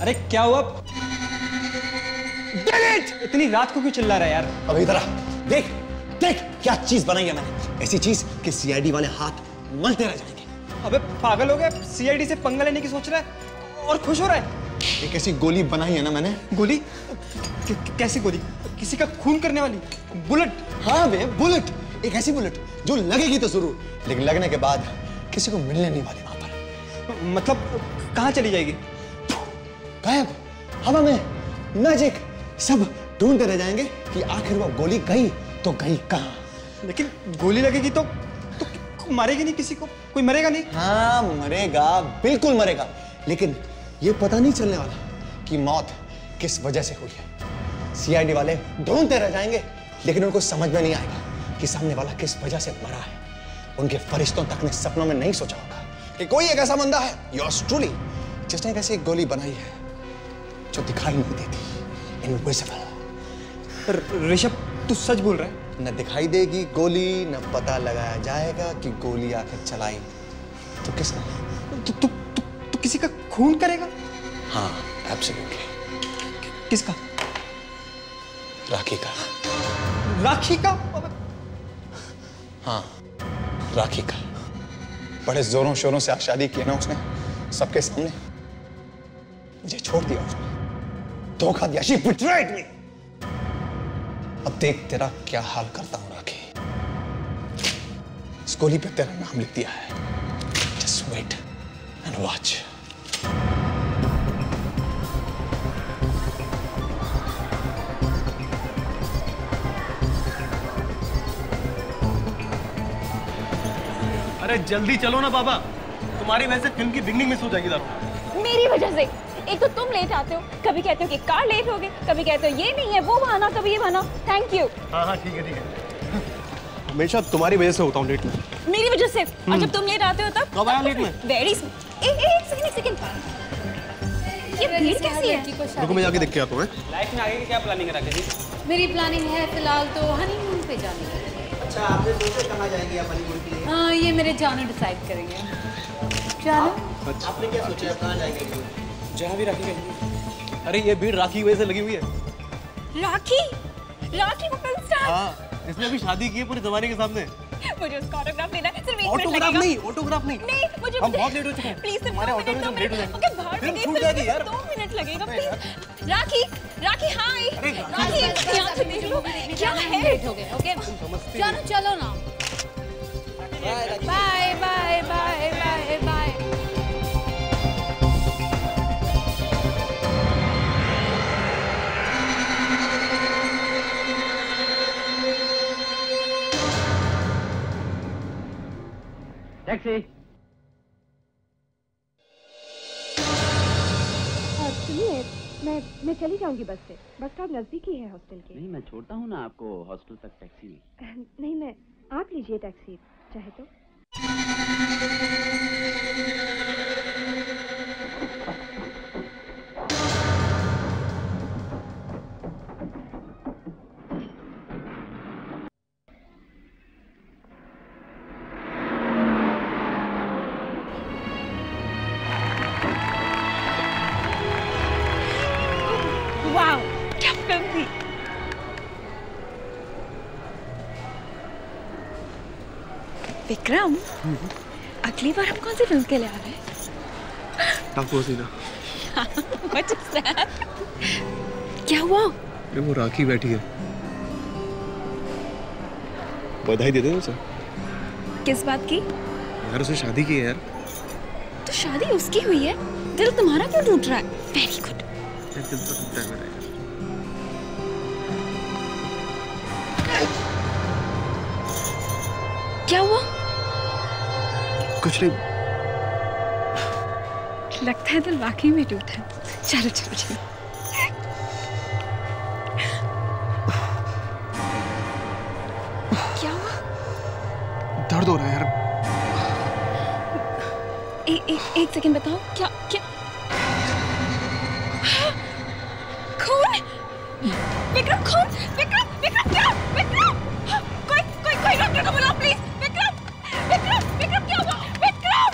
अरे क्या हुआ? इतनी रात को क्यों चिल्ला रहा है यार? अब इधर आ, देख देख क्या चीज बनाई है मैंने, ऐसी चीज कि सीआईडी वाले हाथ मलते रह जाएंगे। अबे पागल हो गया? सीआईडी से पंगा लेने की सोच रहा है और खुश हो रहा है? एक ऐसी गोली बनाई है ना मैंने। गोली? कैसी गोली? किसी का खून करने वाली? बुलेट? हाँ बे, बुलेट। एक ऐसी बुलेट जो लगेगी तो जरूर, लेकिन लगने के बाद किसी को मिलने नहीं वाली वहां पर। मतलब कहाँ चली जाएगी? गायब, हवा में, मैजिक। सब ढूंढते रह जाएंगे कि आखिर वो गोली गई तो गई कहाँ। लेकिन गोली लगेगी तो मारेगी नहीं किसी को? कोई मरेगा नहीं? हाँ मरेगा, बिल्कुल मरेगा, लेकिन ये पता नहीं चलने वाला कि मौत किस वजह से हुई है। सीआईडी वाले ढूंढते रह जाएंगे, लेकिन उनको समझ में नहीं आएगा कि सामने वाला किस वजह से मरा है। उनके फरिश्तों तक ने सपनों में नहीं सोचा होगा कि कोई एक ऐसा बंदा है, योर्स ट्रूली, जिसने एक ऐसी गोली बनाई है जो दिखाई नहीं देती, इनविजिबल। ऋषभ तू सच बोल रहा है? न दिखाई देगी गोली, न पता लगाया जाएगा कि गोली आखिर चलाई तो किसने। तू किसी का खून करेगा? हाँ एब्सोल्युटली। किसका? राखी का। राखी का? हाँ राखी का। बड़े जोरों शोरों से आज शादी की है ना उसने, सबके सामने। मुझे छोड़ दिया उसने, धोखा दिया। She betrayed me। अब देख तेरा क्या हाल करता हूं राखी। इस गोली पे तेरा नाम लिख दिया है। Just wait and watch। अरे जल्दी चलो ना बाबा, तुम्हारी वजह से फिल्म की बिगनिंग मिस हो जाएगी। दारू मेरी वजह से? एक तो तुम लेट आते हो, कभी कहते हो कि कार लेट हो गई, कभी कहते हो ये नहीं है वो बहाना, कभी ये बहाना। Thank you. हाँ हाँ ठीक है ठीक है। हमेशा तुम्हारी वजह से होता हूँ लेट में। मेरी वजह से? और जब तुम लेट आते हो तब? कब आया लेट में? वेरी एक सेकंड। ये भीड़ कैसी है? रुको मैं जाके देख के आता हूँ। लाइफ में आगे की क्या प्लानिंग है राकेश? मेरी प्लानिंग है फिलहाल तो हनीमून पे जाने की। अच्छा आपने सोचा कहाँ जाएंगे आप हनीमून के लिए? हाँ ये मेरे जानू डिसाइड करेंगे। जानू आपने क्या सोचा कहाँ जाएंगे? जहाँ भी राखी गई। अरे ये भीड़ राखी की वजह से लगी हुई है। राखी? राखी को फिल्म स्टार? हाँ इसने अभी शादी की है पूरे जमाने के सामने। मुझे उसका ऑटोग्राफ लेना है। सिर्फ 1 मिनट ऑटोग्राफ लगेगा। नहीं, ऑटोग्राफ नहीं। नहीं मुझे हम बहुत लेट हो चुके हैं। प्लीज हमारे ऑटो में हम लेट हो जाएंगे। ओके बाहर फिल्म निकल, छूट जाएगी यार। 2 मिनट लगेगा प्लीज। राखी राखी हाय। राखी यहाँ से देख लो क्या है। लेट हो गए। ओके जानू चलो ना। Bye bye bye bye bye. Taxi. सुनिए मैं चली जाऊंगी बस से। बस स्टॉप नजदीक ही है हॉस्टल के। नहीं मैं छोड़ता हूँ ना आपको हॉस्टल तक टैक्सी में। नहीं मैं आप लीजिए टैक्सी चाहे तो। वाओ क्या फिल्म थी। विक्रम अगली बार हम कौन सी फिल्म के लिए आ रहे हैं? टाको सीना। What is that? क्या हुआ? अरे वो राखी बैठी है, बधाई दे दे उसे। किस बात की? यार उसने शादी की है यार। तो शादी उसकी हुई है, दिल तुम्हारा क्यों टूट रहा है? Very good. दिल तो टूटता है मेरा। क्या हुआ? कुछ नहीं। लगता है दिल वाकई में टूटा है। चलो चलो चलो। क्या हुआ? दर्द हो रहा है यार। एक सेकंड बताओ क्या क्या खून? विक्रम खून? विक्रम विक्रम क्या? विक्रम कोई डॉक्टर को बुलाओ प्लीज। विक्रम विक्रम विक्रम क्या हुआ? विक्रम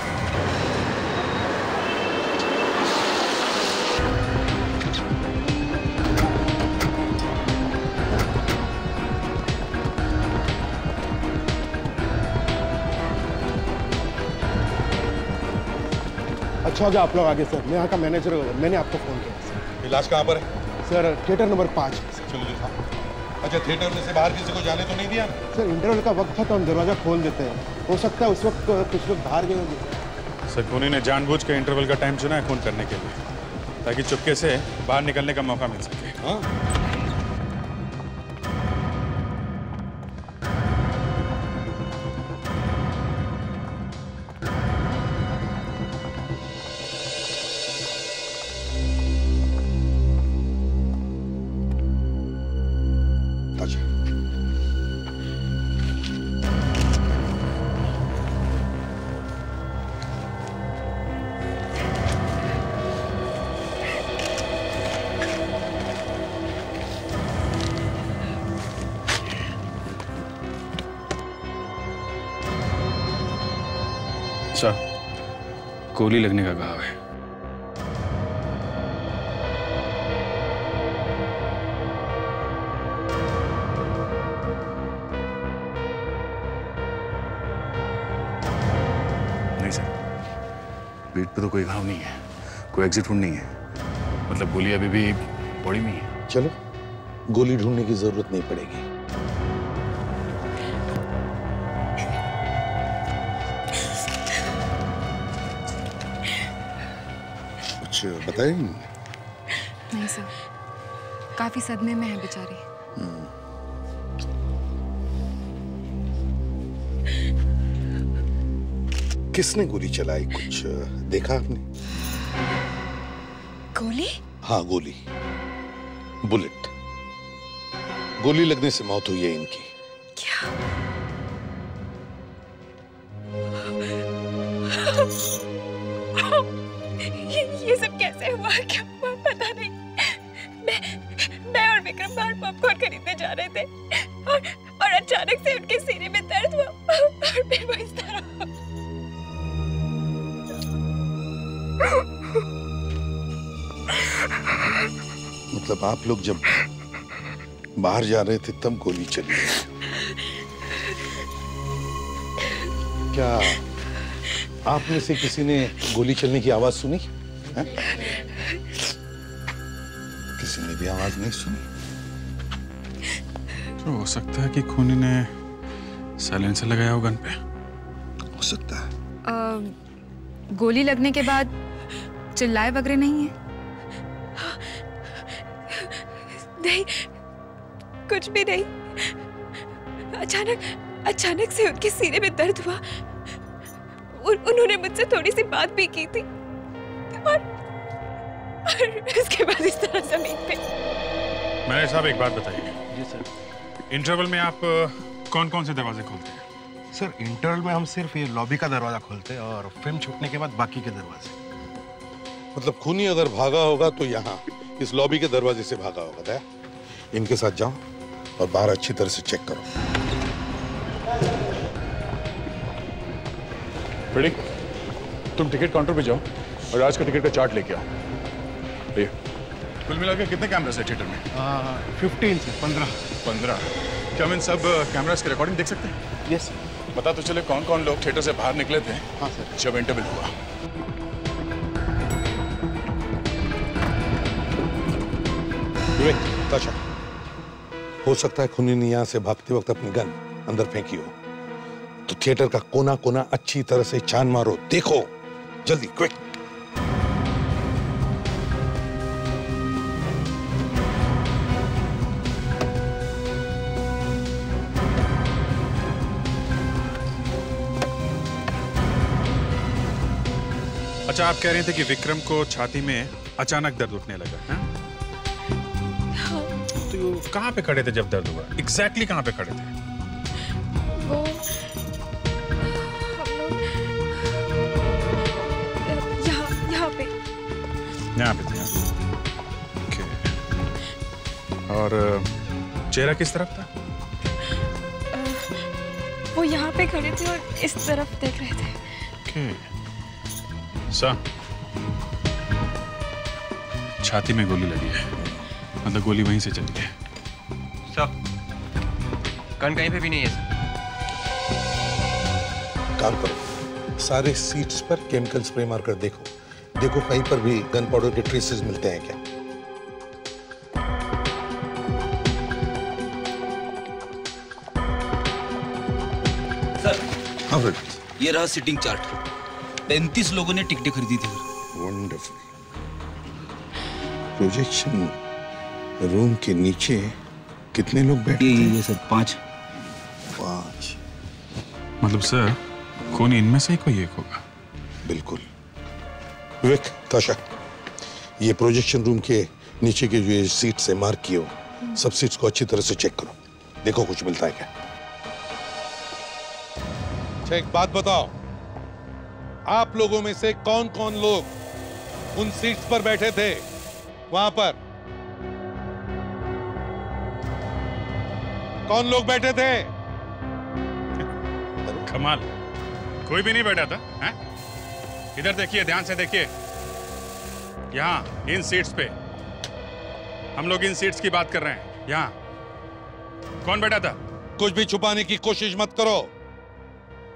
अच्छा हो गया आप लोग आगे सर। मैं यहाँ का मैनेजर हूँ, मैंने आपको फ़ोन किया सर। इलाज कहाँ पर है? Sir theatre number 5। चलो दिखाओ। अच्छा, थिएटर में से बाहर किसी को जाने तो नहीं दिया? सर इंटरवल का वक्त था तो हम दरवाज़ा खोल देते हैं, हो सकता है उस वक्त कुछ लोग बाहर गए होंगे। सर खूनी ने जानबूझ के इंटरवल का टाइम चुना है खून करने के लिए, ताकि चुपके से बाहर निकलने का मौका मिल सके। हाँ? गोली लगने का घाव है। नहीं सर, पीठ पे तो कोई घाव नहीं है, कोई एग्जिट वुंड नहीं है, मतलब गोली अभी भी बॉडी में है। चलो, गोली ढूंढने की जरूरत नहीं पड़ेगी। बताए नहीं सर, काफी सदमे में है बेचारी। किसने गोली चलाई, कुछ देखा आपने? गोली? हाँ, गोली, बुलेट। गोली लगने से मौत हुई है इनकी। क्या? ये सब कैसे हुआ, क्या हुआ पता नहीं। मैं और विक्रम बाहर पॉपकॉर्न खरीदने जा रहे थे और अचानक से उनके सीने में दर्द हुआ और फिर वो इस तरह। मतलब आप लोग जब बाहर जा रहे थे तब गोली चली? क्या आप में से किसी ने गोली चलने की आवाज सुनी है? किसी ने भी आवाज नहीं सुनी? तो हो सकता है कि खूनी ने साइलेंसर लगाया हो गन पे। हो सकता है। गोली लगने के बाद चिल्लाए वगैरह नहीं है? नहीं, कुछ भी नहीं। अचानक से उनके सीने में दर्द हुआ। उन्होंने मुझसे थोड़ी सी बात भी की थी और इसके बाद इस तरह जमीन पे। मैनेजर साहब एक बात बताइए। जी सर। इंटरवल में आप कौन कौन से दरवाजे खोलते हैं? सर इंटरवल में हम सिर्फ ये लॉबी का दरवाजा खोलते हैं और फिल्म छूटने के बाद बाकी के दरवाजे। मतलब खूनी अगर भागा होगा तो यहाँ इस लॉबी के दरवाजे से भागा होगा। दया, इनके साथ जाओ और बाहर अच्छी तरह से चेक करो। प्रेडिक, तुम टिकट काउंटर पे जाओ और आज का टिकट का चार्ट लेके आओ। ये कुल मिला के कितने कैमरास है थिएटर में? 15 से 15। क्या हम इन सब कैमरास की रिकॉर्डिंग देख सकते हैं? यस। पता तो चले कौन कौन लोग थिएटर से बाहर निकले थे। हाँ सर। जब इंटरवल हुआ। ताशा, हो सकता है खूनी ने यहाँ से भागते वक्त अपनी गन अंदर फेंकी हो, तो थिएटर का कोना कोना अच्छी तरह से छान मारो, देखो जल्दी, क्विक। अच्छा, आप कह रहे थे कि विक्रम को छाती में अचानक दर्द उठने लगा है? तो कहाँ पे खड़े थे जब दर्द हुआ? एग्जैक्टली कहाँ पे खड़े थे? वो यहाँ पे थे। ओके। और चेहरा किस तरफ था? वो यहाँ पे खड़े थे और इस तरफ देख रहे थे। ओके। छाती में गोली लगी है, मतलब गोली वहीं से चली है। सर, गन कहीं पे भी नहीं है सर। काम करो, सारे सीट्स पर केमिकल स्प्रे मारकर देखो देखो कहीं पर भी गन पाउडर के ट्रेसेस मिलते हैं क्या? सर हाँ फ्रेड, ये रहा सिटिंग चार्ट। 35 लोगों ने टिकटें खरीदी थी। वंडरफुल। प्रोजेक्शन रूम के नीचे कितने लोग बैठे? ये सर 5। मतलब सर खूनी इनमें से ही कोई एक होगा? बिल्कुल। विवेक, ताशा, ये प्रोजेक्शन रूम के नीचे के जो ये सीट से मार्क किए हो, सब सीट्स को अच्छी तरह से चेक करो, देखो कुछ मिलता है क्या। अच्छा एक बात बताओ, आप लोगों में से कौन कौन लोग उन सीट्स पर बैठे थे वहां पर? कौन लोग बैठे थे? कमाल, कोई भी नहीं बैठा था। हैं? इधर देखिए, ध्यान से देखिए। यहाँ इन सीट्स पे, हम लोग इन सीट्स की बात कर रहे हैं। यहाँ कौन बैठा था? कुछ भी छुपाने की कोशिश मत करो,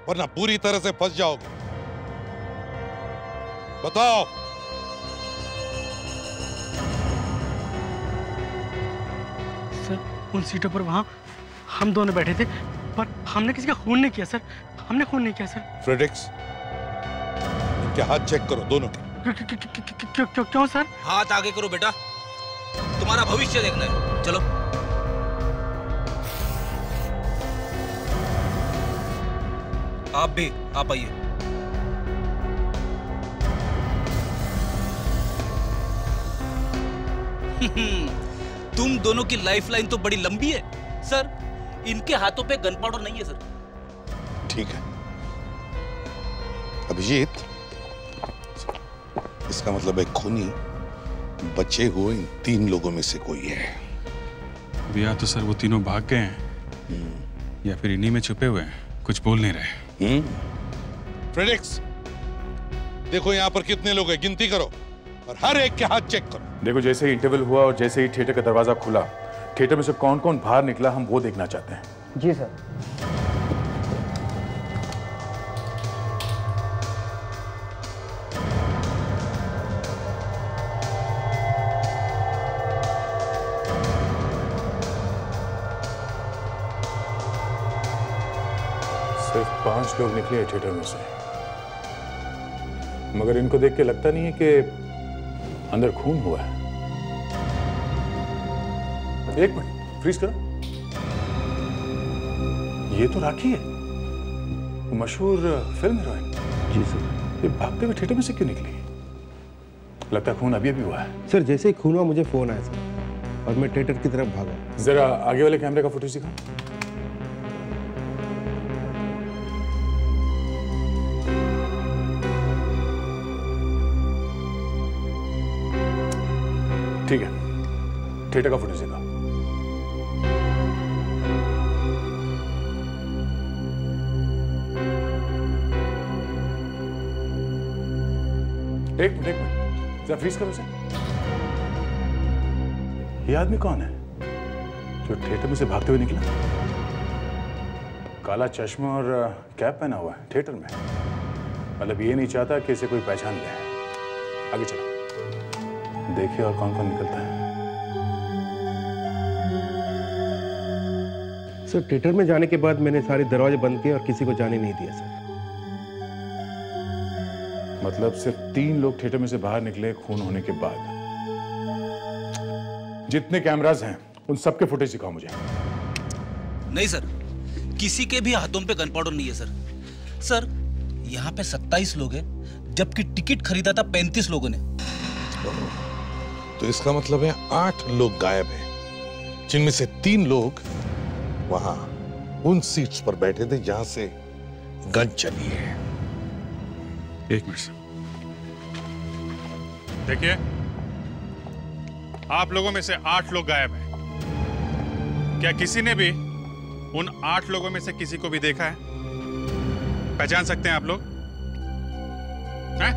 वरना पूरी तरह से फंस जाओगे। बताओ। सर उन सीटों पर वहां हम दोनों बैठे थे, पर हमने किसी का खून नहीं किया सर। हमने खून नहीं किया सर। फ्रेडेक्स, इनके हाथ चेक करो दोनों के। क्यों सर? हाथ आगे करो बेटा, तुम्हारा भविष्य देखना है। चलो। आप भी, आप आइए। तुम दोनों की लाइफलाइन तो बड़ी लंबी है सर। इनके हाथों पे गन पाउडर नहीं है सर। ठीक है अभिजीत, इसका मतलब है खूनी बचे हुए इन 3 लोगों में से कोई है। या तो सर वो तीनों भाग गए हैं, या फिर इन्हीं में छुपे हुए हैं, कुछ बोल नहीं रहे। फ्रेडेक्स, देखो यहाँ पर कितने लोग हैं, गिनती करो और हर एक के हाथ चेक करो। देखो जैसे ही इंटरवल हुआ और जैसे ही थिएटर का दरवाजा खुला, थिएटर में से कौन कौन बाहर निकला हम वो देखना चाहते हैं। जी सर। सिर्फ 5 लोग निकले थिएटर में से, मगर इनको देख के लगता नहीं है कि अंदर खून हुआ है। एक मिनट, फ्रीज करो। ये तो राखी है, मशहूर फिल्म हीरोइन। जी सर। ये भागते हुए थिएटर में से क्यों निकली? लगता है खून अभी अभी हुआ है। सर जैसे ही खून हुआ मुझे फोन आया सर, और मैं थिएटर की तरफ भागा। जरा आगे वाले कैमरे का फुटेज दिखाओ। ठीक है, थिएटर का फुटेज दिखाओ। एक मिनट, जरा फ्रीज करो इसे। ये आदमी कौन है जो थिएटर में से भागते हुए निकला? काला चश्मा और कैप पहना हुआ है थिएटर में, मतलब ये नहीं चाहता कि इसे कोई पहचान ले। आगे चलो, देखिए और कौन कौन निकलता है। सर थिएटर में जाने के बाद मैंने सारे दरवाजे बंद किए और किसी को जाने नहीं दिया सर। मतलब सिर्फ 3 लोग थिएटर में से बाहर निकले खून होने के बाद। जितने कैमरास हैं उन सबके फुटेज दिखाओ मुझे। नहीं सर, किसी के भी हाथों पे गन पाउडर नहीं है सर। सर यहाँ पे 27 लोग हैं, जबकि टिकट खरीदा था 35 लोगों ने। तो इसका मतलब है 8 लोग गायब हैं, जिनमें से 3 लोग वहां उन सीट्स पर बैठे थे जहां से गन चली है। एक मिनट देखिए, आप लोगों में से 8 लोग गायब हैं। क्या किसी ने भी उन 8 लोगों में से किसी को भी देखा है? पहचान सकते हैं आप लोग? हैं?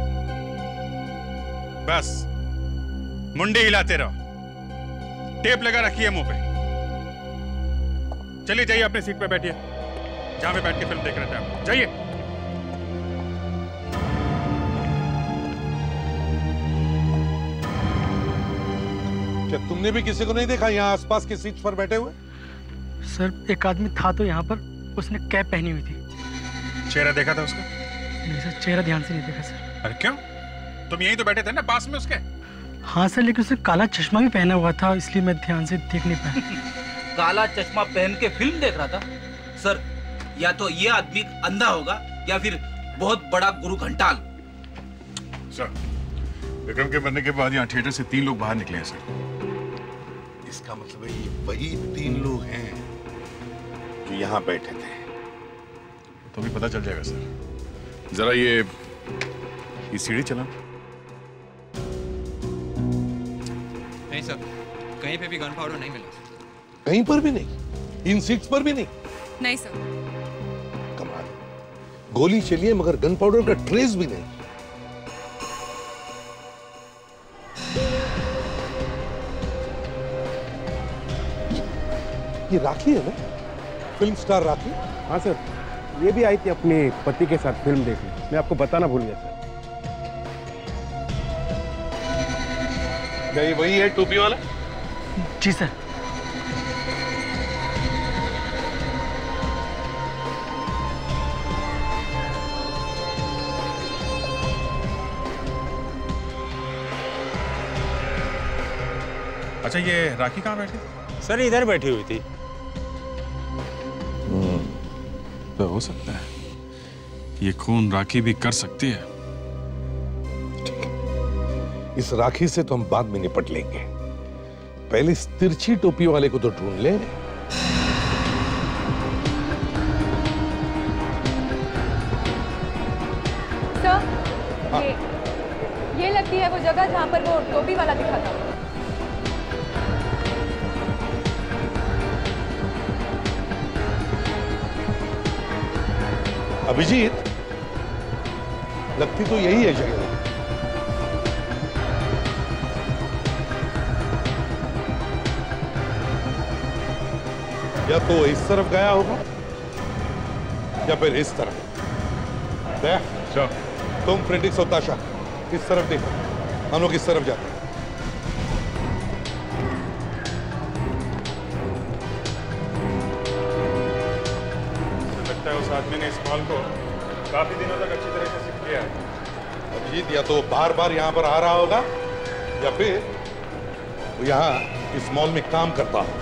बस मुंडी हिलाते रहो, टेप लगा रखिए मुंह पे। चलिए जाइए अपने सीट पे बैठिए, जहां पे बैठ के फिल्म देख रहे थे आप। जाइए। क्या तुमने भी किसी को नहीं देखा यहाँ आसपास की सीट पर बैठे हुए? सर एक आदमी था तो यहाँ पर, उसने कैप पहनी हुई थी। चेहरा देखा था उसका? नहीं सर, चेहरा ध्यान से नहीं देखा सर। अरे क्यों? तुम यहीं तो बैठे थे ना पास में उसके? हाँ सर, लेकिन उसने काला चश्मा भी पहना हुआ था, इसलिए मैं ध्यान से देख नहीं पाया। काला चश्मा पहन के फिल्म देख रहा था? सर या तो ये आदमी अंधा होगा या फिर बहुत बड़ा गुरु घंटाल। सर, विक्रम के मरने के बाद यहाँ थिएटर से 3 लोग बाहर निकले हैं सर। इसका मतलब है ये वही 3 लोग हैं जो यहाँ बैठे थे। तो भी पता चल जाएगा सर। जरा ये सीढ़ी चला। नहीं सर, कहीं पे भी गन पाउडर नहीं मिला। कहीं पर भी नहीं? इन सीट्स पर भी नहीं? नहीं सर। कमाल, गोली चली है मगर गन पाउडर का ट्रेस भी नहीं। ये राखी है ना, फिल्म स्टार राखी? हाँ सर, ये भी आई थी अपने पति के साथ फिल्म देखने। मैं आपको बताना भूल गया सर। क्या ये वही है टोपी वाला? जी सर। अच्छा, ये राखी कहाँ बैठी? सर इधर बैठी हुई थी। तो हो सकता है ये खून राखी भी कर सकती है। इस राखी से तो हम बाद में निपट लेंगे, पहले इस तिरछी टोपी वाले को तो ढूंढ ले। सर, ये लगती है वो जगह जहां पर वो टोपी वाला दिखा था। अभिजीत, लगती तो यही है जगह। या तो इस तरफ गया होगा या फिर इस तरफ। देख, तुम फ्रेंडिक्स और ताशा इस तरफ देखो, हम लोग इस तरफ जाते हैं। लगता है उस आदमी ने इस मॉल को काफी दिनों तक अच्छी तरह से सीख लिया है। अभिजीत, या तो बार बार यहाँ पर आ रहा होगा या फिर वो यहाँ इस मॉल में काम करता होगा।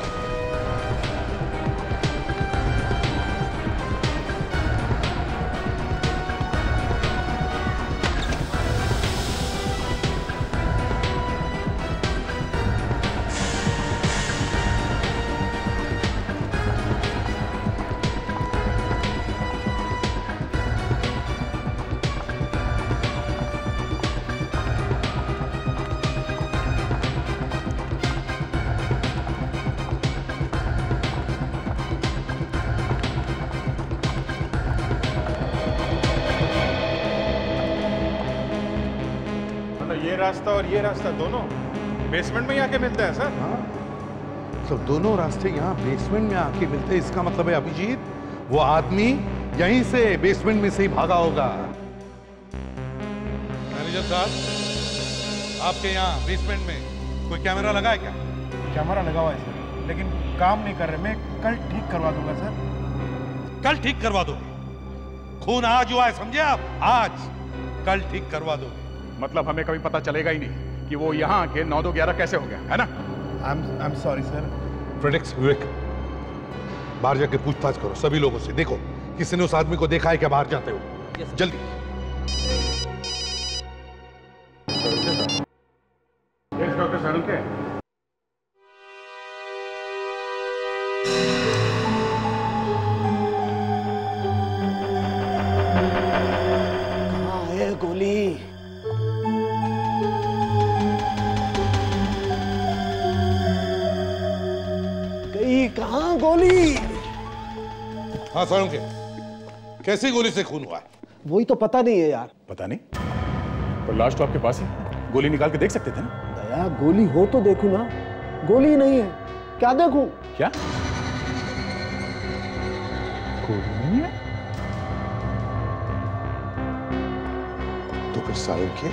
ये रास्ता और ये रास्ता दोनों बेसमेंट में ही आके मिलते हैं सर। हाँ, तो दोनों रास्ते यहाँ बेसमेंट में आके मिलते हैं। इसका मतलब है अभिजीत, वो आदमी यहीं से बेसमेंट में से ही भागा होगा। मैनेजर साहब, आपके यहाँ बेसमेंट में कोई कैमरा लगा है क्या? कैमरा लगा हुआ है सर, लेकिन काम नहीं कर रहे। मैं कल ठीक करवा दूंगा सर। कल ठीक करवा दोगे? खून आज हुआ है, समझे आप? आज कल ठीक करवा दोगे? मतलब हमें कभी पता चलेगा ही नहीं कि वो यहाँ आके 9-2-11 कैसे हो गया, है ना? I am sorry sir. फ्रेडिक्स, विवेक, बाहर जाके पूछताछ करो सभी लोगों से। देखो किसी ने उस आदमी को देखा है क्या बाहर जाते हो? जल्दी। डॉक्टर सारुके, कहाँ है गोली? कहाँ गोली? हाँ सारुके, कैसी गोली से खून हुआ है? वही तो पता नहीं है यार। पता नहीं, पर लाश तो आपके पास है, गोली निकाल के देख सकते थे ना? दया, गोली हो तो देखूं ना। गोली नहीं है, क्या देखूं? क्या गोली नहीं है? तो फिर सारुके,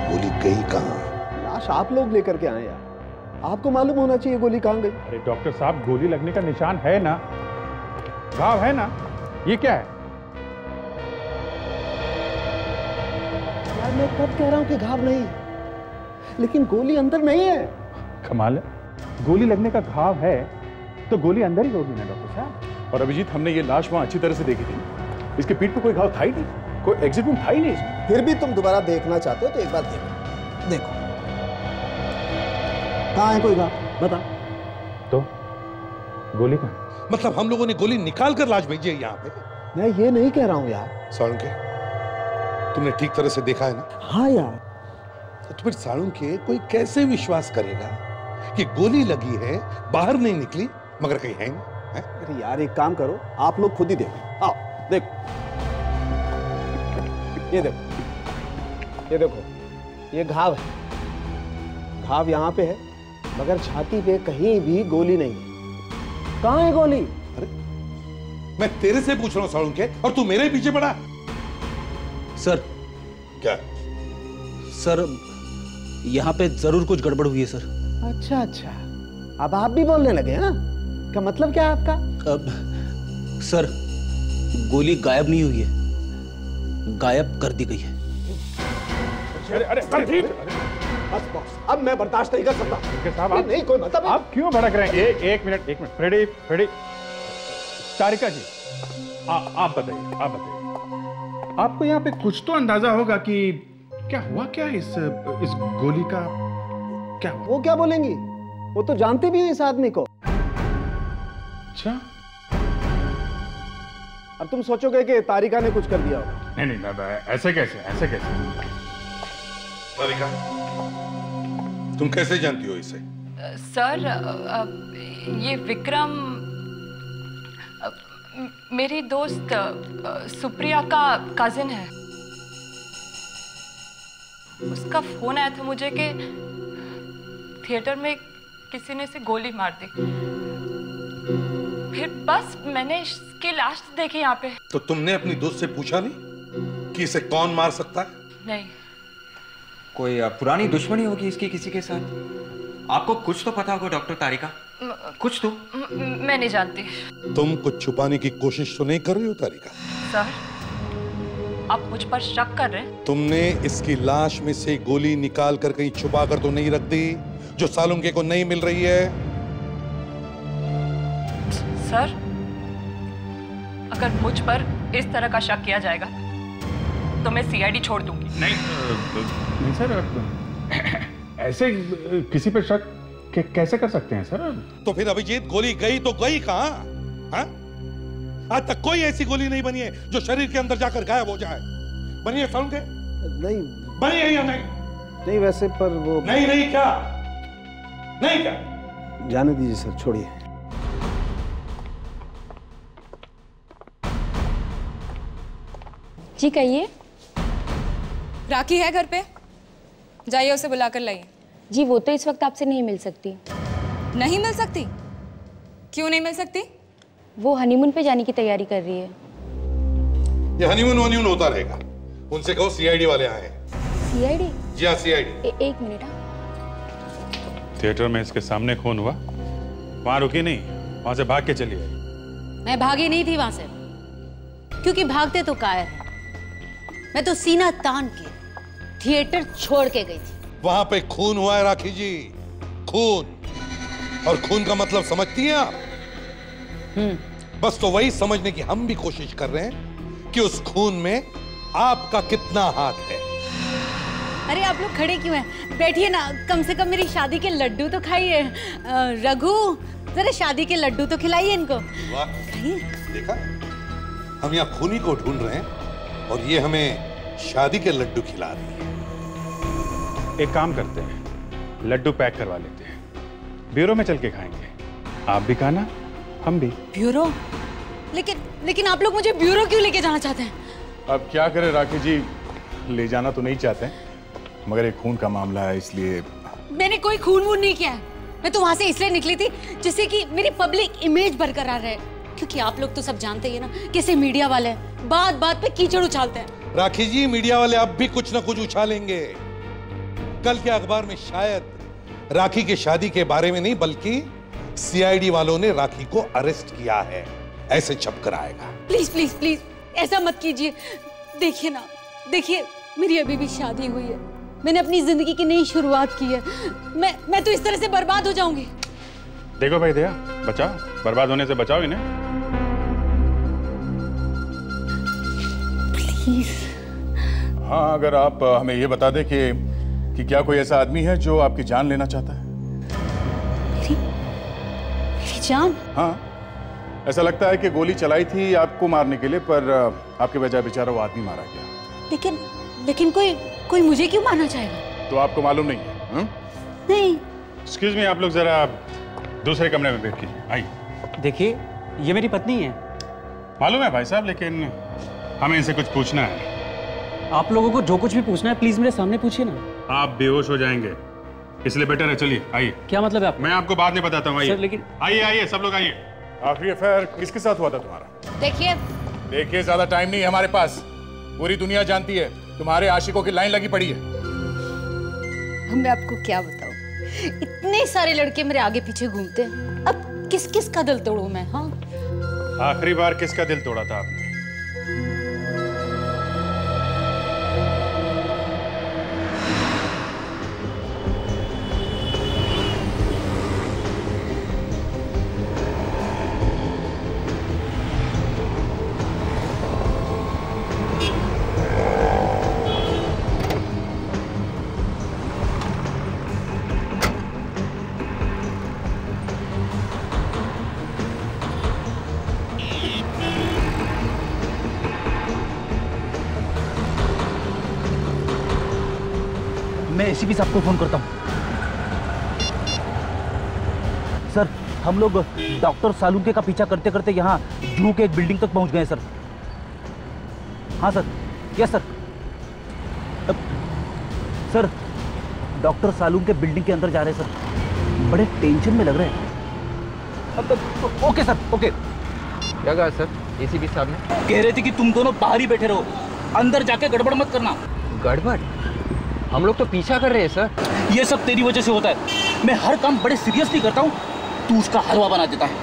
गोली गई कहाँ? लाश लाश आप लोग लेकर के आए यार, आपको मालूम होना चाहिए गोली कहाँ गई। अरे डॉक्टर साहब, गोली लगने का निशान है ना, घाव है ना, ये क्या है? यार मैं कब कह रहा हूं कि घाव नहीं है, लेकिन गोली अंदर नहीं है। कमाल है, गोली लगने का घाव है तो गोली अंदर ही होगी ना डॉक्टर साहब। और अभिजीत, हमने ये लाश वहां अच्छी तरह से देखी थी, इसके पीठ पे कोई घाव था ही नहीं, कोई एग्जिट वूंड था ही नहीं इसमें। फिर भी तुम दोबारा देखना चाहते हो तो एक बार देखो। देखो कहाँ है कोई घाव, बता। तो गोली का मतलब हम लोगों ने गोली निकाल कर लाश भेजी है यहाँ पे? मैं ये नहीं कह रहा हूँ यार। साळुंखे, तुमने ठीक तरह से देखा है ना? हाँ यार। तो फिर साळुंखे कोई कैसे विश्वास करेगा कि गोली लगी है, बाहर नहीं निकली, मगर कहीं है नहीं? अरे यार एक काम करो, आप लोग खुद ही देखो। आओ देखो, ये देखो, ये देखो, ये घाव है, घाव यहाँ पे है, मगर छाती पे कहीं भी गोली नहीं है। कहाँ है गोली? अरे मैं तेरे से पूछ रहा हूँ साळुंखे, और तू मेरे पीछे पड़ा। सर। क्या? सर यहाँ पे जरूर कुछ गड़बड़ हुई है सर। अच्छा अच्छा, अब आप भी बोलने लगे? हाँ, क्या मतलब क्या है आपका? अब सर गोली गायब नहीं हुई है, गायब कर दी गई है। अरे अरे बस बॉस, अब मैं बर्दाश्त नहीं कर सकता। साहब आप नहीं कोई मतलब आप क्यों भड़क रहे हैं? एक मिनट फ्रेडी, तारिका जी, आप बताइए, आपको यहाँ पे कुछ तो अंदाजा होगा कि क्या हुआ, क्या इस गोली का क्या हुआ? वो क्या बोलेंगी, वो तो जानते भी हैं इस आदमी को। अच्छा, अब तुम सोचोगे कि तारिका ने कुछ कर दिया होगा। नहीं, ऐसे कैसे? तारिका, तुम कैसे जानती हो इसे? सर, ये विक्रम मेरी दोस्त सुप्रिया का कजिन है। उसका फोन आया था मुझे कि थिएटर में किसी ने इसे गोली मार दी। फिर बस मैंने इसकी लाश देखी यहाँ पे। तो तुमने अपनी दोस्त से पूछा नहीं कि इसे कौन मार सकता है? नहीं। कोई पुरानी दुश्मनी होगी इसकी किसी के साथ? आपको कुछ तो पता होगा डॉक्टर तारिका, कुछ तो। मैं नहीं जानती। तुम कुछ छुपाने की कोशिश तो नहीं कर रही हो तारिका? सर, आप मुझ पर शक कर रहे हैं? तुमने इसकी लाश में से गोली निकाल कर कहीं छुपा कर तो नहीं रख दी जो साळुंखे को नहीं मिल रही है? सर, अगर मुझ पर इस तरह का शक किया जाएगा तो मैं सीआईडी छोड़ दूंगी। नहीं सर, ऐसे किसी पे शक कैसे कर सकते हैं सर? तो फिर अभिजीत, गोली गई तो गई कहां? हाँ? आज तक कोई ऐसी गोली नहीं बनी है जो शरीर के अंदर जाकर गायब हो जाए। बनी है साळुंखे? नहीं। बनी है या नहीं? नहीं वैसे, पर वो नहीं क्या? नहीं क्या? जाने दीजिए सर, छोड़िए। जी कहिए। राखी है घर पे? जाइए उसे बुला कर लाइए। जी वो तो इस वक्त आपसे नहीं मिल सकती। नहीं मिल सकती? क्यों नहीं मिल सकती? वो हनीमून पे जाने की तैयारी कर रही है। ये हनीमून होता रहेगा। उनसे कहो सीआईडी वाले आए हैं। सीआईडी? जी हाँ, सीआईडी। एक मिनट। थिएटर में इसके सामने खून हुआ, वहां रुकी नहीं, वहां से भाग के चली आई। मैं भागी नहीं थी वहां से, क्योंकि भागते तो कायर है। मैं तो सीना तान के थिएटर छोड़ के गई थी। वहां पे खून हुआ है राखी जी, खून। और खून का मतलब समझती हैं आप? बस तो वही समझने की हम भी कोशिश कर रहे हैं कि उस खून में आपका कितना हाथ है। अरे आप लोग खड़े क्यों हैं? बैठिए ना, कम से कम मेरी शादी के लड्डू तो खाइए। रघु, जरा शादी के लड्डू तो खिलाइए इनको। वाह, देखा, हम यहाँ खूनी को ढूंढ रहे हैं और ये हमें शादी के लड्डू खिला रही है। एक काम करते हैं, लड्डू पैक करवा लेते हैं, ब्यूरो में चल के खाएंगे। आप भी खाना, हम भी। ब्यूरो? लेकिन आप लोग मुझे ब्यूरो क्यों लेके जाना चाहते हैं? अब क्या करें राखी जी, ले जाना तो नहीं चाहते, मगर एक खून का मामला है इसलिए। मैंने कोई खून वून नहीं किया है। मैं तो वहां से इसलिए निकली थी जिससे कि मेरी पब्लिक इमेज बरकरार रहे। क्योंकि आप लोग तो सब जानते ही ना कैसे मीडिया वाले हैं, बात बात पे कीचड़ उछालते हैं। राखी जी, मीडिया वाले अब भी कुछ ना कुछ उछालेंगे। कल के अखबार में शायद राखी की शादी के बारे में नहीं बल्कि सीआईडी वालों ने राखी को अरेस्ट किया है, ऐसे छप कर आएगा। प्लीज प्लीज प्लीज ऐसा मत कीजिए। देखिए ना, देखिए मेरी अभी भी शादी हुई है, मैंने अपनी जिंदगी की नई शुरुआत की है। मैं तो इस तरह से बर्बाद हो जाऊंगी। देखो भाई दया, बचाओ, बर्बाद होने से बचाओ इन्हें। प्लीज। हाँ, अगर आप हमें ये बता दें कि क्या कोई ऐसा आदमी है जो आपकी जान लेना चाहता है? मेरी जान? हाँ, ऐसा लगता है कि गोली चलाई थी आपको मारने के लिए, पर आपके बजाय बेचारा वो आदमी मारा गया। लेकिन कोई मुझे क्यों मारना चाहेगा? तो आपको मालूम नहीं है? नहीं। एक्सक्यूज मी, आप लोग जरा दूसरे कमरे में बैठ कीजिए, आइए। देखिए, ये मेरी पत्नी है। मालूम है भाई साहब, लेकिन हमें इनसे कुछ पूछना है। आप लोगों को जो कुछ भी पूछना है प्लीज मेरे सामने पूछिए ना। आप बेहोश हो जाएंगे, इसलिए बेटर है चलिए आइए। क्या मतलब है आप? मैं आपको बाद में बताता हूँ, आइए। लेकिन आइए आइए सब लोग आइए। आखिरी अफेयर किसके साथ हुआ था तुम्हारा? देखिए ज्यादा टाइम नहीं है हमारे पास। पूरी दुनिया जानती है तुम्हारे आशिकों की लाइन लगी पड़ी है। मैं आपको क्या बताऊं, इतने सारे लड़के मेरे आगे पीछे घूमते हैं, अब किस किस का दिल तोड़ूं मैं? हाँ, आखिरी बार किसका दिल तोड़ा था आपने? मैं एसीपी साहब को फोन करता हूँ। सर, हम लोग डॉक्टर सालुंके का पीछा करते करते यहाँ जू के एक बिल्डिंग तक पहुँच गए सर। हाँ sir, yes sir. Sir, doctor Salunke building के अंदर जा रहे हैं सर, बड़े टेंशन में लग रहे हैं। Okay sir, okay. क्या कहा सर एसीपी साहब ने? कह रहे थे कि तुम दोनों बाहर ही बैठे रहो, अंदर जाके गड़बड़ मत करना। गड़बड़? हम लोग तो पीछा कर रहे हैं सर। ये सब तेरी वजह से होता है। मैं हर काम बड़े सीरियसली करता हूँ, तू उसका हलवा बना देता है।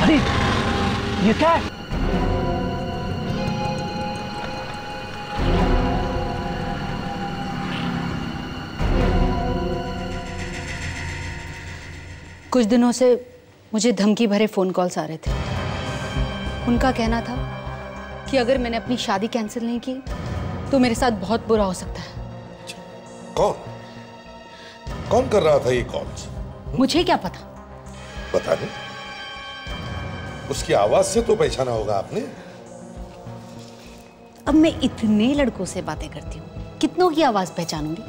अरे ये क्या है? कुछ दिनों से मुझे धमकी भरे फोन कॉल्स आ रहे थे। उनका कहना था कि अगर मैंने अपनी शादी कैंसिल नहीं की तो मेरे साथ बहुत बुरा हो सकता है। कौन कर रहा था ये कॉल्स? मुझे क्या पता? पता नहीं, उसकी आवाज से तो पहचाना होगा आपने। अब मैं इतने लड़कों से बातें करती हूँ, कितनों की आवाज पहचानूंगी?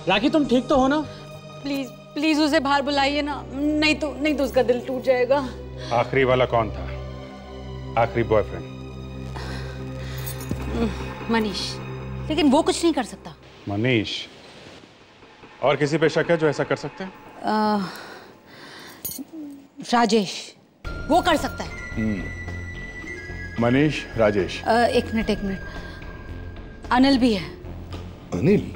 राखी तुम ठीक तो हो ना? प्लीज प्लीज उसे बाहर बुलाइए ना, नहीं तो उसका दिल टूट जाएगा। आखिरी वाला कौन था? आखिरी बॉयफ्रेंड? मनीष, लेकिन वो कुछ नहीं कर सकता। मनीष? और किसी पे शक है जो ऐसा कर सकते हैं? राजेश, वो कर सकता है। मनीष, राजेश। एक मिनट, अनिल भी है। अनिल?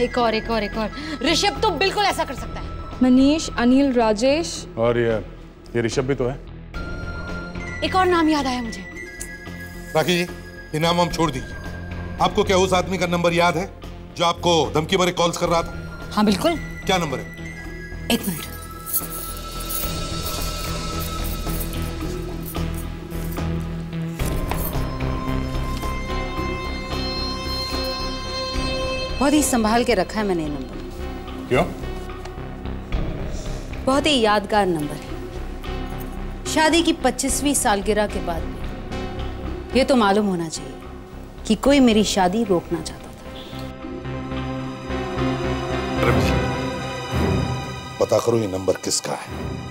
एक और ऋषभ तो बिल्कुल ऐसा कर सकता है। मनीष, अनिल, राजेश और ये ऋषभ भी तो है। एक और नाम याद आया मुझे। राखी जी, ये नाम हम छोड़ दीजिए। आपको क्या उस आदमी का नंबर याद है जो आपको धमकी भरे कॉल्स कर रहा था? हाँ बिल्कुल। क्या नंबर है? एक मिनट। बहुत ही संभाल के रखा है मैंने ये नंबर। क्यों? बहुत ही यादगार नंबर है। शादी की 25वीं सालगिरह के बाद ये तो मालूम होना चाहिए कि कोई मेरी शादी रोकना चाहता था। पता करो ये नंबर किसका है।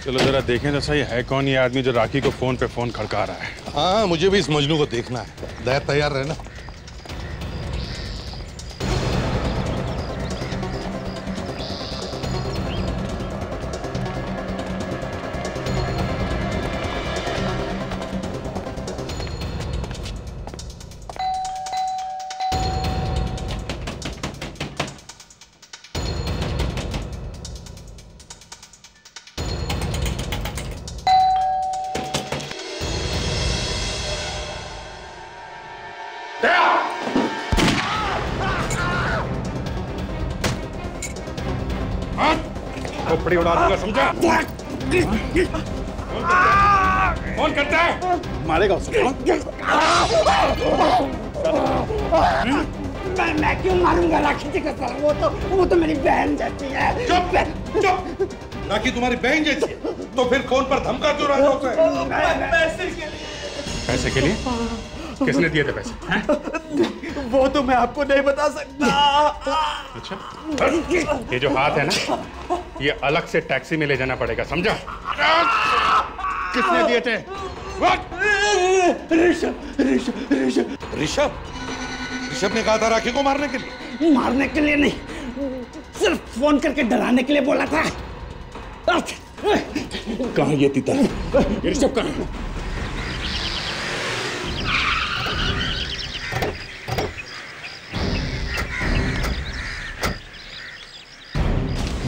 चलो जरा देखें तो सही, है कौन ये आदमी जो राखी को फोन पे फोन खड़का रहा है? हाँ, मुझे भी इस मजनू को देखना है। दया तैयार रहना। खोपड़ी उड़ा दूंगा, समझा? कौन करता है? मारेगा उसे। मैं क्यों मारूंगा राखी जी का सर? वो तो मेरी बहन जैसी है। चुप चुप। राखी तुम्हारी बहन जैसी है तो फिर कौन पर धमका क्यों रहा है? पैसे के लिए? किसने दिए थे पैसे? वो तो मैं आपको नहीं बता सकता। अच्छा, ये जो हाथ है ना, ये अलग से टैक्सी में ले जाना पड़ेगा, समझा? किसने दिए थे? ऋषभ ने कहा था राखी को मारने के लिए। मारने के लिए नहीं, सिर्फ फोन करके डराने के लिए बोला था। कहाँ ये तीता? ऋषभ कहाँ है?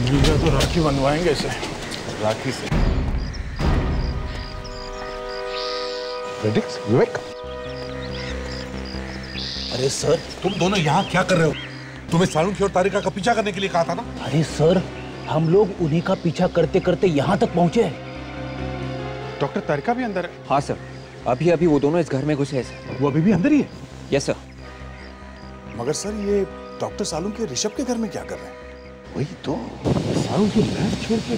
मिल गया तो राखी बनवाएंगे इसे, राखी से। प्रेडिक्स विवेक, अरे सर, तुम दोनों यहाँ क्या कर रहे हो? तुम्हें सालुंखी और तारिका का पीछा करने के लिए कहा था ना? अरे सर, हम लोग उन्हीं का पीछा करते करते यहाँ तक पहुँचे। डॉक्टर तारिका भी अंदर है? हाँ सर, अभी अभी वो दोनों इस घर में घुसे हैं सर। वो अभी भी अंदर ही है? Yes sir. मगर सर, ये डॉक्टर सालुंखी ऋषभ के घर में क्या कर रहे हैं? वही तो, सालुंखी लैब छोड़ के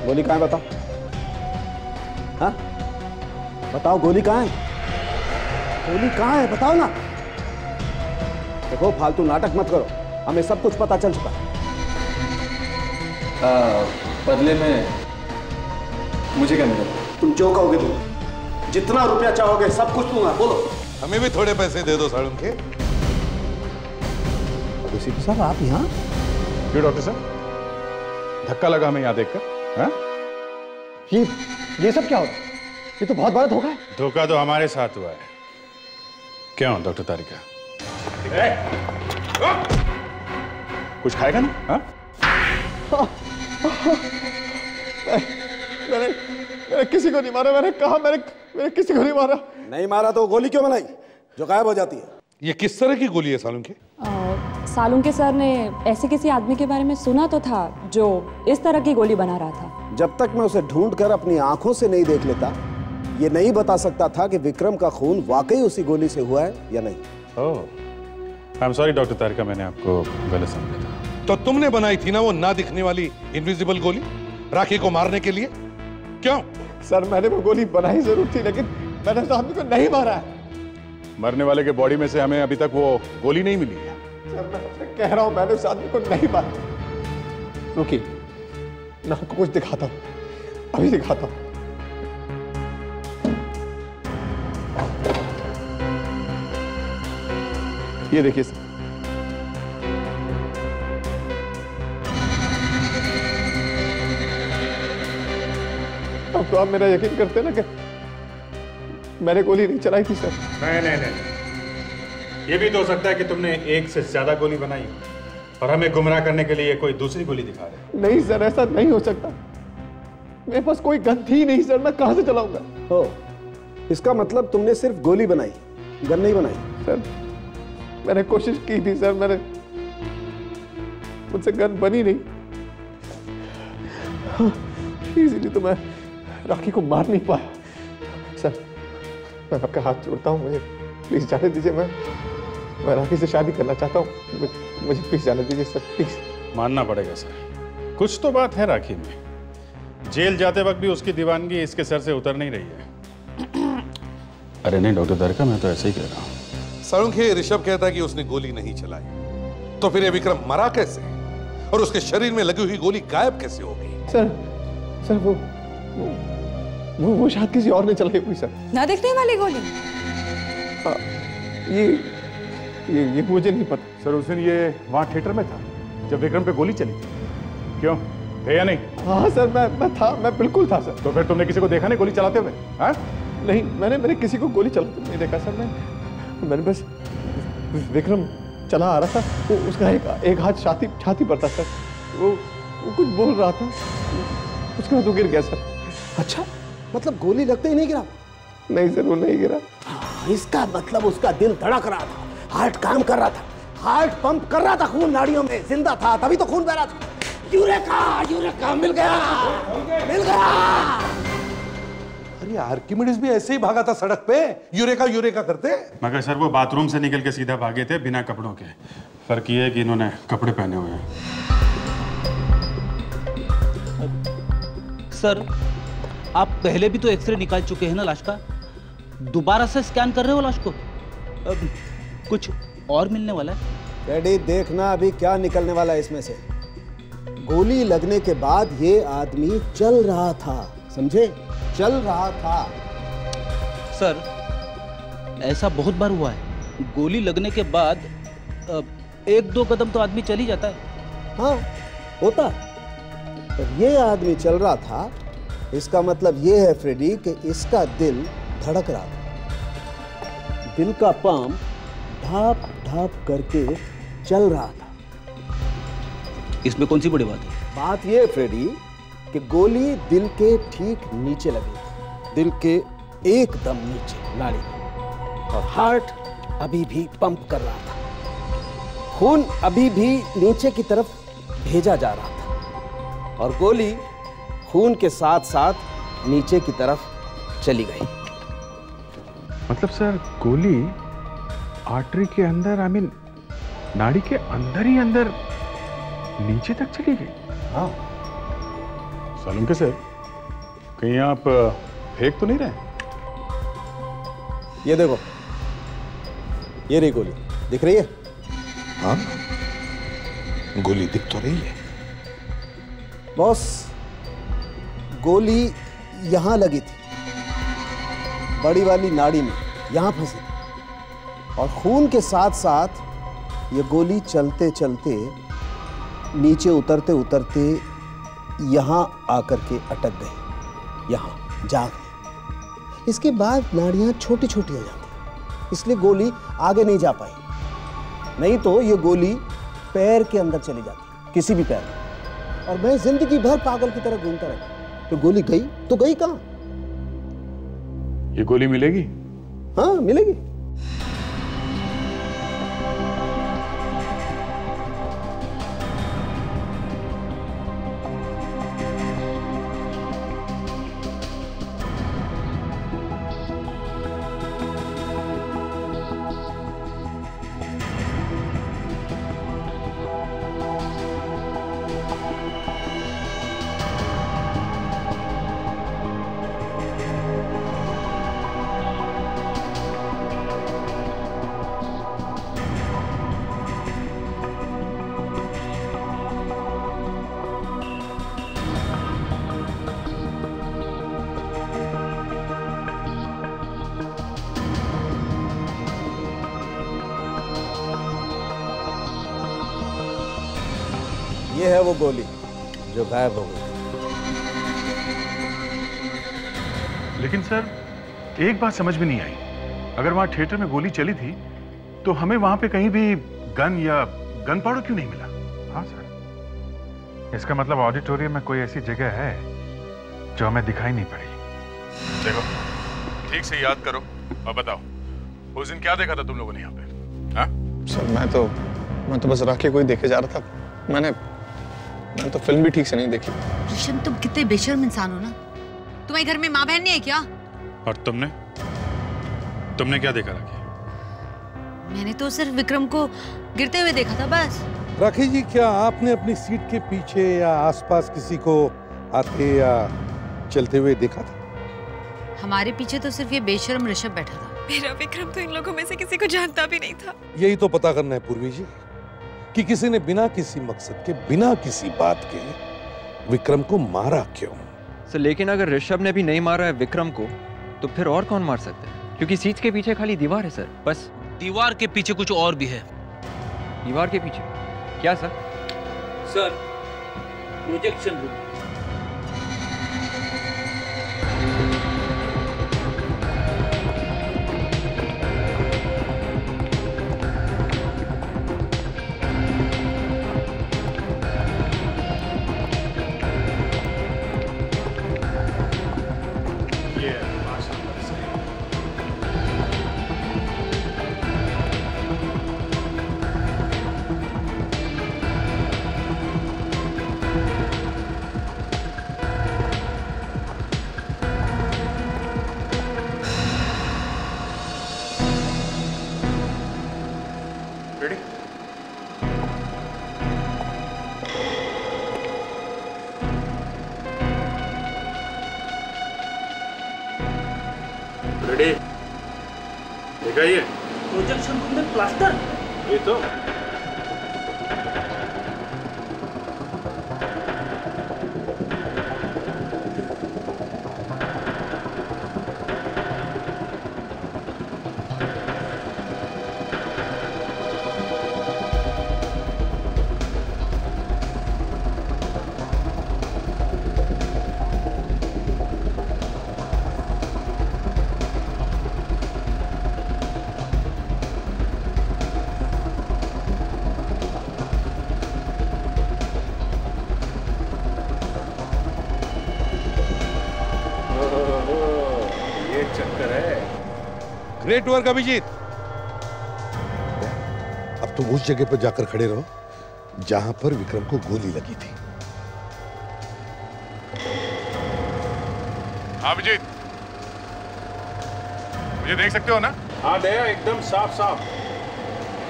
गोली कहाँ है बताओ? हाँ बताओ, गोली कहाँ है? गोली कहाँ है बताओ ना। देखो फालतू नाटक मत करो, हमें सब कुछ पता चल चुका है। बदले में मुझे क्या मिलेगा? तुम जो कहोगे तुम, जितना रुपया चाहोगे सब कुछ दूंगा। बोलो। हमें भी थोड़े पैसे दे दो सालुंखी। साहब आप यहाँ क्यों डॉक्टर साहब? धक्का लगा हमें यहाँ देखकर। हाँ? ये सब क्या हो रहा है? ये तो बहुत बड़ा धोखा है। धोखा तो हमारे साथ हुआ है। क्यों डॉक्टर तारिका? कुछ खाएगा ना? हाँ? मैंने किसी को नहीं मारा। मैंने कहा मैंने किसी को नहीं मारा। नहीं मारा तो गोली क्यों बनाई जो गायब हो जाती है? ये किस तरह की गोली है सालुंखी? सालुंखे सर ने ऐसे किसी आदमी के बारे में सुना तो था जो इस तरह की गोली बना रहा था। जब तक मैं उसे ढूंढकर अपनी आंखों से नहीं देख लेता, ये नहीं बता सकता था कि विक्रम का खून वाकई उसी गोली से हुआ है या नहीं। ओह, आई एम सॉरी डॉक्टर तारिका, मैंने आपको गलत समझा था। तो तुमने बनाई थी ना वो ना दिखने वाली इनविजिबल गोली राखी को मारने के लिए? क्यों? सर मैंने वो गोली बनाई जरूर थी, लेकिन मैंने उस आदमी को नहीं मारा है। मरने वाले के बॉडी में से हमें अभी तक वो गोली नहीं मिली है। सर मैं कह रहा हूं मैंने उस आदमी को नहीं मारा। रुकिए, मैं आपको कुछ दिखाता हूं, अभी दिखाता हूं। ये देखिए सर, अब तो आप मेरा यकीन करते ना कि मैंने गोली नहीं चलाई थी सर। नहीं, ये भी तो हो सकता है कि तुमने एक से ज्यादा गोली बनाई और हमें गुमराह करने के लिए कोई दूसरी गोली दिखा रहे। नहीं सर, ऐसा नहीं हो सकता। मेरे पास कोई गन थी नहीं सर, मैं कहां से चलाऊंगा? हो, इसका मतलब तुमने सिर्फ गोली बनाई, गन नहीं बनाई? सर मैंने कोशिश की थी सर, मुझसे गन बनी नहीं, इसीलिए तो मैं राखी को मार नहीं पाया। सर मैं आपका हाथ जोड़ता हूँ, मुझे प्लीज जाने दीजिए। मैं राखी से शादी करना चाहता हूँ, मुझे प्लीज जाने दीजिए सर, प्लीज। मानना पड़ेगा सर, कुछ तो बात है राखी में। जेल जाते वक्त भी उसकी दीवानगी इसके सर से उतर नहीं रही है। अरे नहीं डॉक्टर तारिका, मैं तो ऐसे ही कह रहा हूँ। सालुंखी, ऋषभ कहता है कि उसने गोली नहीं चलाई, तो फिर ये विक्रम मरा कैसे और उसके शरीर में लगी हुई गोली गायब कैसे हो गई? सर वो शायद किसी और ने चलाई हुई सर। ना दिखने वाली गोली? ये मुझे नहीं पता सर। उस दिन ये वहां थिएटर में था जब विक्रम पे गोली चली थी। क्यों, थे या नहीं? हाँ सर, मैं बिल्कुल था सर। तो फिर तुमने किसी को देखा नहीं गोली चलाते हुए? हाँ? नहीं, मैंने किसी को गोली चलाते नहीं देखा सर। मैंने बस विक्रम चला आ रहा था, वो उसका एक हाथ छाती पर था सर। वो कुछ बोल रहा था, उसके बाद वो गिर गया सर। अच्छा, मतलब गोली लगते ही नहीं गिरा? नहीं सर, वो नहीं गिरा। इसका मतलब उसका दिल धड़क रहा था, हार्ट काम कर रहा था, हार्ट पंप कर रहा था, खून नाड़ियों में जिंदा था, तभी तो खून बह रहा था। यूरेका, यूरेका, मिल गया, मिल गया। अरे आर्किमिडीज भी ऐसे ही भागा था सड़क पे, यूरेका यूरेका करते। मगर सर वो बाथरूम से निकल के सीधा भागे थे बिना कपड़ों के। फर्क ये है कि इन्होंने कपड़े पहने हुए हैं। सर आप पहले भी तो एक्सरे निकाल चुके हैं ना लाश का, दोबारा से स्कैन कर रहे हो लाश को? कुछ और मिलने वाला है? फ्रेडी देखना अभी क्या निकलने वाला है इसमें से। गोली लगने के बाद ये आदमी चल रहा था, समझे? चल रहा था। सर ऐसा बहुत बार हुआ है, गोली लगने के बाद 1-2 कदम तो आदमी चल ही जाता है। हाँ होता, पर ये आदमी चल रहा था, इसका मतलब ये है फ्रेडी कि इसका दिल धड़क रहा था, दिल का पंप ढाप ढाप करके चल रहा था। इसमें कौन सी बड़ी बात है? बात ये फ्रेडी कि गोली दिल के ठीक नीचे लगी, दिल के एकदम नीचे नाड़ी, और हार्ट अभी भी पंप कर रहा था, खून अभी भी नीचे की तरफ भेजा जा रहा था, और गोली खून के साथ साथ नीचे की तरफ चली गई। मतलब सर गोली आर्टरी के अंदर, आई मीन नाड़ी के अंदर ही अंदर नीचे तक चली गई। हाँ सालुंके सर, कहीं आप फेंक तो नहीं रहे? ये देखो, ये रही गोली, दिख रही है? हाँ गोली दिख तो रही है बॉस। गोली यहां लगी थी, बड़ी वाली नाड़ी में, यहां फंसी थी, और खून के साथ साथ ये गोली चलते चलते नीचे उतरते उतरते यहां आकर के अटक गई, यहां जा गई। इसके बाद नाड़ियां छोटी छोटी हो जाती, इसलिए गोली आगे नहीं जा पाई। नहीं तो ये गोली पैर के अंदर चली जाती, किसी भी पैर में, और मैं जिंदगी भर पागल की तरह घूमता रहता। तो गोली गई तो गई कहां? ये गोली मिलेगी? हाँ मिलेगी। ये है वो गोली जो गायब हो गई। लेकिन सर एक बात समझ में नहीं आई, अगर वहां थिएटर में गोली चली थी तो हमें वहां पे कहीं भी गन या गन पाउडर क्यों नहीं मिला? हाँ सर, इसका मतलब ऑडिटोरियम में कोई ऐसी जगह है जो हमें दिखाई नहीं पड़ी। देखो ठीक से याद करो और बताओ, उस दिन क्या देखा था तुम लोगों ने यहाँ पे? हाँ सर मैं तो बस राखी को ही देखे जा रहा था। मैंने तो फिल्म भी ठीक से नहीं देखी। ऋषभ तुम कितने बेशर्म इंसान हो ना, तुम्हारे घर में माँ बहन नहीं है क्या? और तुमने क्या देखा राखी? मैंने तो सिर्फ विक्रम को गिरते हुए देखा था बस। राखी जी, क्या आपने अपनी सीट के पीछे या आसपास किसी को आते या चलते हुए देखा था? हमारे पीछे तो सिर्फ ये बेशर्म ऋषभ बैठा था। मेरा विक्रम तो इन लोगों में से किसी को जानता भी नहीं था। यही तो पता करना है पूर्वी जी, कि किसी ने बिना किसी मकसद के, बिना किसी बात के विक्रम को मारा क्यों? सर लेकिन अगर ऋषभ ने भी नहीं मारा है विक्रम को, तो फिर और कौन मार सकता है? क्योंकि सीट के पीछे खाली दीवार है सर, बस। दीवार के पीछे कुछ और भी है। दीवार के पीछे क्या sir? Sir projection room. Ready? देखा ये प्रोजेक्शन रूम में प्लास्टर? ये तो ग्रेट वर्क अभिजीत। अब तुम उस जगह पर जाकर खड़े रहो जहां पर विक्रम को गोली लगी थी। अभिजीत, मुझे देख सकते हो ना? हाँ दया, एकदम साफ साफ।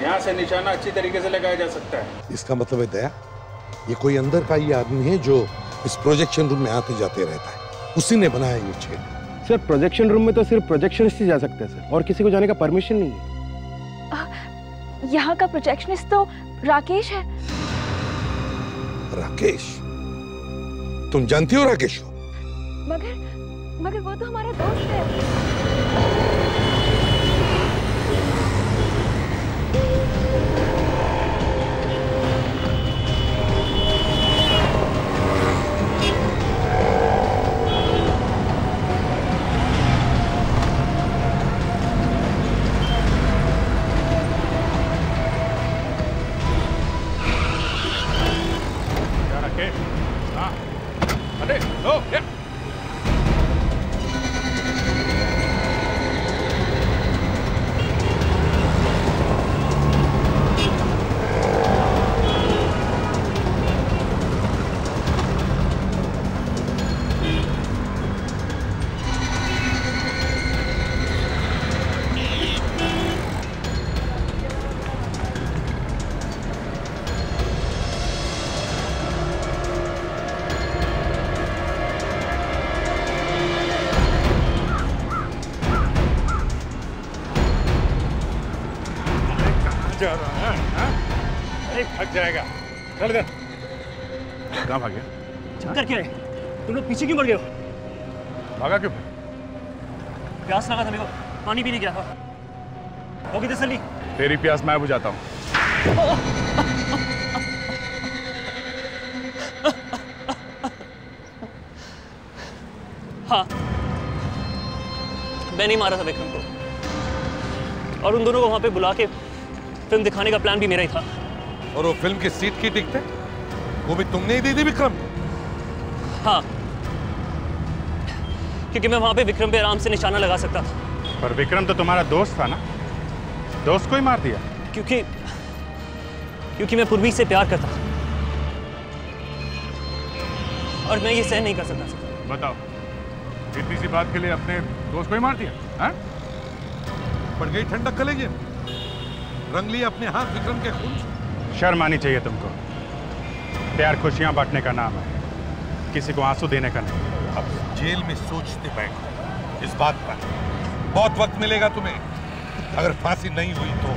यहाँ से निशाना अच्छी तरीके से लगाया जा सकता है। इसका मतलब है दया, ये कोई अंदर का ये आदमी है जो इस प्रोजेक्शन रूम में आते जाते रहता है। उसी ने बनाया ये छेद। सर प्रोजेक्शन रूम में तो सिर्फ प्रोजेक्शनिस्ट ही जा सकते हैं सर, और किसी को जाने का परमिशन नहीं है। यहाँ का प्रोजेक्शनिस्ट तो राकेश है। राकेश? तुम जानती हो राकेश को? मगर वो तो हमारा दोस्त है। जा रहा है? अरे भाग जाएगा। चल इधर। कहाँ भाग गया? चक्कर क्या है? तुम लोग पीछे क्यों पड़ गए हो? भागा क्यों? प्यास लगा था मेरे को, पानी पीने गया था। हो गई तसल्ली? तेरी प्यास मैं बुझाता हूँ। हाँ, मैं नहीं मारा था विक्रम को, और उन दोनों को वहां पे बुला के फिल्म दिखाने का प्लान भी मेरा ही था। और वो फिल्म की सीट की टिकट वो भी तुमने ही दी थी विक्रम? हाँ, क्योंकि मैं वहां पे विक्रम पे आराम से निशाना लगा सकता था। पर विक्रम तो तुम्हारा दोस्त था ना? दोस्त को ही मार दिया? क्योंकि मैं पूर्वी से प्यार करता था और मैं ये सहन नहीं कर सकता था। बताओ, इतनी सी बात के लिए अपने दोस्त को ही मार दिया? हाँ? पड़ गई ठंडक कलेजे, रंग लिया अपने हाथ विक्रम के खून। शर्म आनी चाहिए तुमको। प्यार खुशियां बांटने का नाम है, किसी को आंसू देने का नहीं। अब जेल में सोचते बैठो इस बात पर। बहुत वक्त मिलेगा तुम्हें। अगर फांसी नहीं हुई तो